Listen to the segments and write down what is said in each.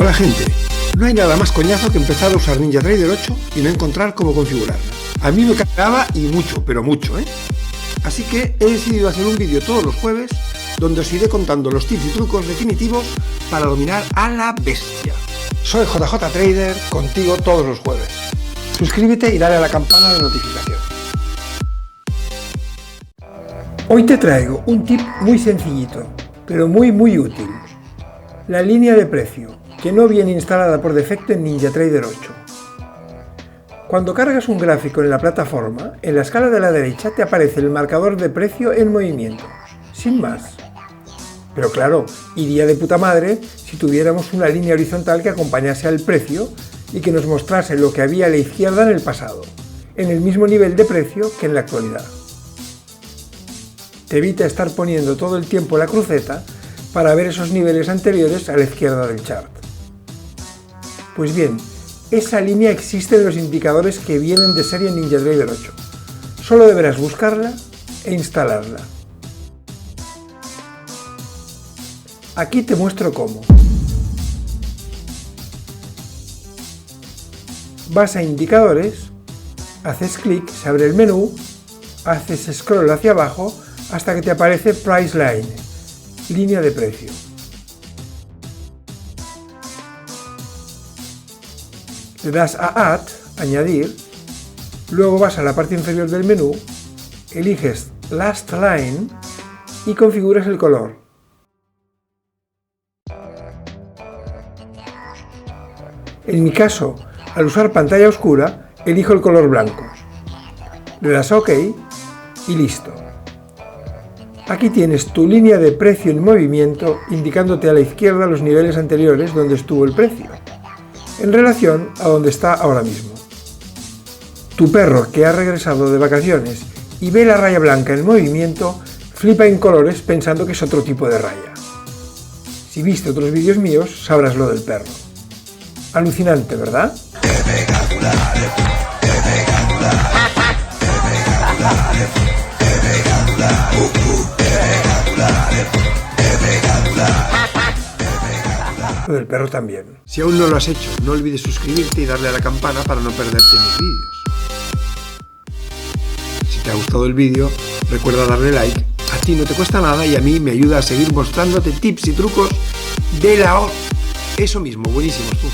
Hola gente, no hay nada más coñazo que empezar a usar NinjaTrader 8 y no encontrar cómo configurarla. A mí me cagaba y mucho, pero mucho, ¿eh? Así que he decidido hacer un vídeo todos los jueves donde os iré contando los tips y trucos definitivos para dominar a la bestia. Soy JJ Trader, contigo todos los jueves. Suscríbete y dale a la campana de notificación. Hoy te traigo un tip muy sencillito, pero muy útil. La línea de precio, que no viene instalada por defecto en NinjaTrader 8. Cuando cargas un gráfico en la plataforma, en la escala de la derecha te aparece el marcador de precio en movimiento, sin más. Pero claro, iría de puta madre si tuviéramos una línea horizontal que acompañase al precio y que nos mostrase lo que había a la izquierda en el pasado, en el mismo nivel de precio que en la actualidad. Te evita estar poniendo todo el tiempo la cruceta para ver esos niveles anteriores a la izquierda del chart. Pues bien, esa línea existe en los indicadores que vienen de serie en NinjaTrader 8. Solo deberás buscarla e instalarla. Aquí te muestro cómo. Vas a indicadores, haces clic, se abre el menú, haces scroll hacia abajo hasta que te aparece Price Line, línea de precio. Le das a Add, añadir, luego vas a la parte inferior del menú, eliges Last Line y configuras el color. En mi caso, al usar pantalla oscura, elijo el color blanco. Le das a OK y listo. Aquí tienes tu línea de precio en movimiento indicándote a la izquierda los niveles anteriores donde estuvo el precio, en relación a donde está ahora mismo. Tu perro, que ha regresado de vacaciones y ve la raya blanca en movimiento, flipa en colores pensando que es otro tipo de raya. Si viste otros vídeos míos, sabrás lo del perro. Alucinante, ¿verdad? Lo del perro también. Si aún no lo has hecho, no olvides suscribirte y darle a la campana para no perderte mis vídeos. Si te ha gustado el vídeo, recuerda darle like. A ti no te cuesta nada y a mí me ayuda a seguir mostrándote tips y trucos de la hora. Eso mismo, buenísimos tú.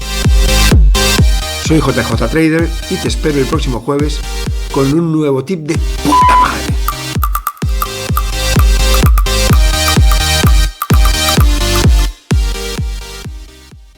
Soy JJ Trader y te espero el próximo jueves con un nuevo tip de puta